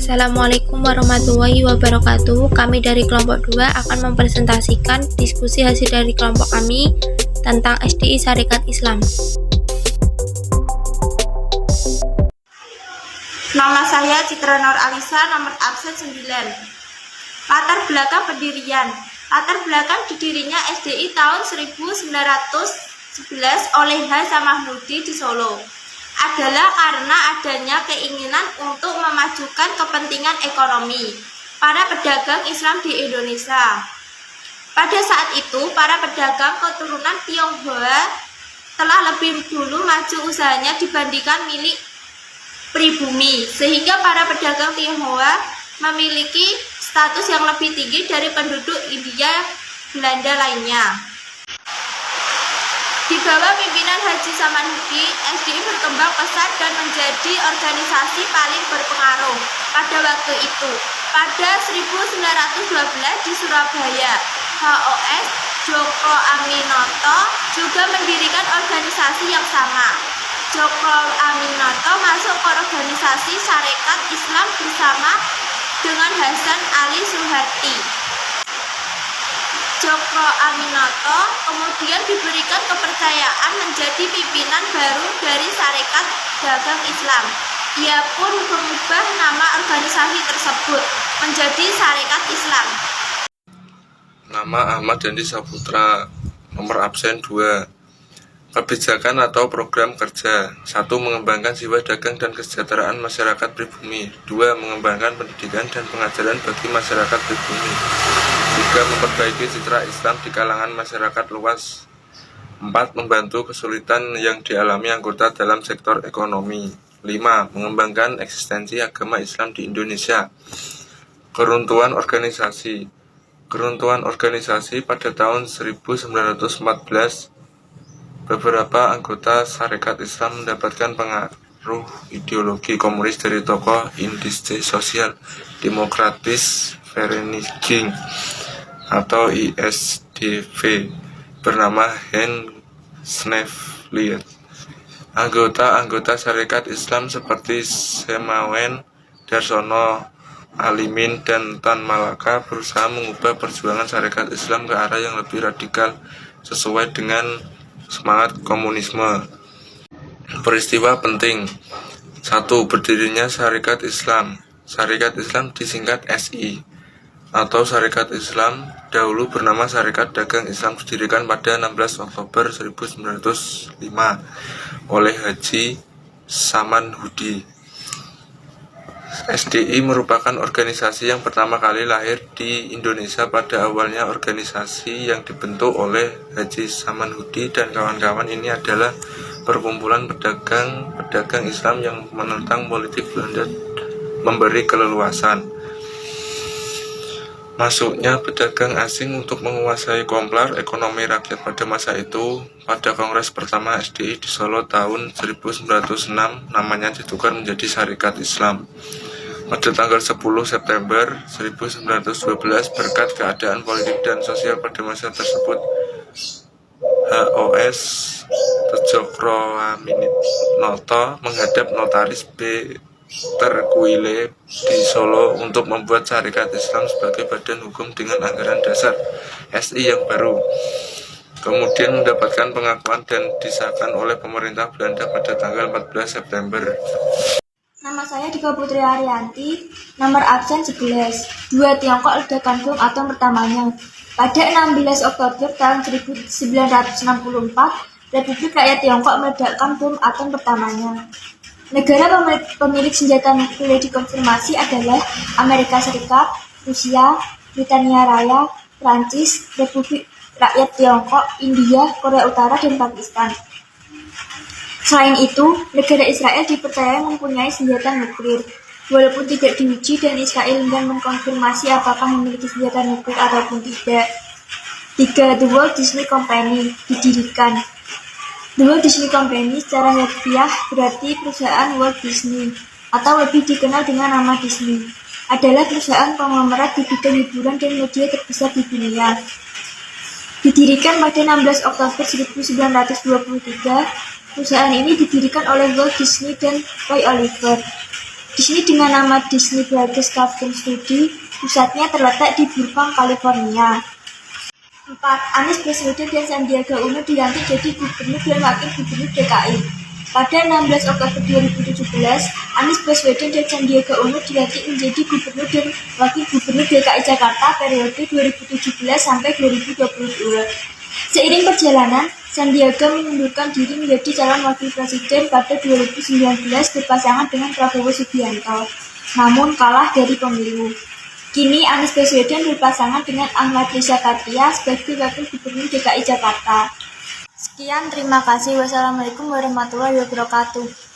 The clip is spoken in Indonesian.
Assalamualaikum warahmatullahi wabarakatuh. Kami dari kelompok 2 akan mempresentasikan diskusi hasil dari kelompok kami tentang SDI Sarekat Islam. Nama saya Citra Nur Alisa, nomor absen 9. Latar belakang pendirian. Latar belakang didirinya SDI tahun 1911 oleh H. Samahmudi di Solo adalah karena adanya keinginan untuk memajukan kepentingan ekonomi para pedagang Islam di Indonesia. Pada saat itu, para pedagang keturunan Tionghoa telah lebih dulu maju usahanya dibandingkan milik pribumi, sehingga para pedagang Tionghoa memiliki status yang lebih tinggi dari penduduk India Belanda lainnya. Di bawah pimpinan Haji Samanhudi, SDI berkembang pesat dan menjadi organisasi paling berpengaruh pada waktu itu. Pada 1912 di Surabaya, HOS Djoko Aminoto juga mendirikan organisasi yang sama. Djoko Aminoto masuk ke organisasi Sarekat Islam bersama dengan Hasan Ali Suharti. Djoko Aminoto kemudian diberikan kepercayaan menjadi pimpinan baru dari Sarekat Dagang Islam. Ia pun mengubah nama organisasi tersebut menjadi Sarekat Islam. Nama Ahmad Dandi Saputra, nomor absen 2. Kebijakan atau program kerja. 1. Mengembangkan jiwa dagang dan kesejahteraan masyarakat pribumi. 2. Mengembangkan pendidikan dan pengajaran bagi masyarakat pribumi. 3. Memperbaiki citra Islam di kalangan masyarakat luas. 4. Membantu kesulitan yang dialami anggota dalam sektor ekonomi. 5. Mengembangkan eksistensi agama Islam di Indonesia. Keruntuhan organisasi. Keruntuhan organisasi pada tahun 1914, beberapa anggota Sarekat Islam mendapatkan pengaruh ideologi komunis dari tokoh Indische Sosial Demokratis Vereniging atau ISDV bernama Hein Snevliet. Anggota-anggota Sarekat Islam seperti Semawen, Darsono, Alimin, dan Tan Malaka berusaha mengubah perjuangan Sarekat Islam ke arah yang lebih radikal sesuai dengan semangat komunisme. Peristiwa penting. 1. Berdirinya Sarekat Islam. Sarekat Islam disingkat SI atau Sarekat Islam, dahulu bernama Sarekat Dagang Islam, didirikan pada 16 Oktober 1905 oleh Haji Samanhudi. SDI merupakan organisasi yang pertama kali lahir di Indonesia. Pada awalnya organisasi yang dibentuk oleh Haji Samanhudi dan kawan-kawan ini adalah perkumpulan pedagang Islam yang menentang politik Belanda memberi keleluasan masuknya pedagang asing untuk menguasai komplar ekonomi rakyat pada masa itu. Pada kongres pertama SDI di Solo tahun 1906, namanya ditukar menjadi Sarekat Islam. Pada tanggal 10 September 1912, berkat keadaan politik dan sosial pada masa tersebut, HOS Djoko Aminoto menghadap Notaris B. Terkuile di Solo untuk membuat Sarekat Islam sebagai badan hukum dengan anggaran dasar SI yang baru. Kemudian mendapatkan pengakuan dan disahkan oleh pemerintah Belanda pada tanggal 14 September. Nama saya Dika Putri Arianti, nomor absen 11. 2. Tiongkok ledakan bom atom pertamanya. Pada 16 Oktober tahun 1964, Republik Rakyat Tiongkok meledakkan bom atom pertamanya. Negara pemilik senjata nuklir dikonfirmasi adalah Amerika Serikat, Rusia, Britania Raya, Prancis, Republik Rakyat Tiongkok, India, Korea Utara, dan Pakistan. Selain itu, negara Israel dipercaya mempunyai senjata nuklir, walaupun tidak diuji dan Israel enggan mengkonfirmasi apakah memiliki senjata nuklir ataupun tidak. 3. The Walt Disney Company didirikan. The Walt Disney Company secara harfiah berarti perusahaan Walt Disney, atau lebih dikenal dengan nama Disney, adalah perusahaan konglomerat di bidang hiburan dan media terbesar di dunia. Didirikan pada 16 Oktober 1923, perusahaan ini didirikan oleh Walt Disney dan Roy Oliver. Di sini dengan nama Disney Broadcast Film Studio, pusatnya terletak di Burbank, California. 4. Anies Baswedan dan Sandiaga Uno dilantik jadi Gubernur dan Wakil Gubernur DKI. Pada 16 Oktober 2017, Anies Baswedan dan Sandiaga Uno dilantik menjadi Gubernur dan Wakil Gubernur DKI Jakarta periode 2017 sampai 2022. Seiring perjalanan, Sandiaga mengundurkan diri menjadi calon wakil presiden pada 2019 berpasangan dengan Prabowo Subianto, namun kalah dari pemilu. Kini Anies Baswedan berpasangan dengan Ahmad Riza Patria sebagai wakil gubernur DKI Jakarta. Sekian, terima kasih. Wassalamualaikum warahmatullahi wabarakatuh.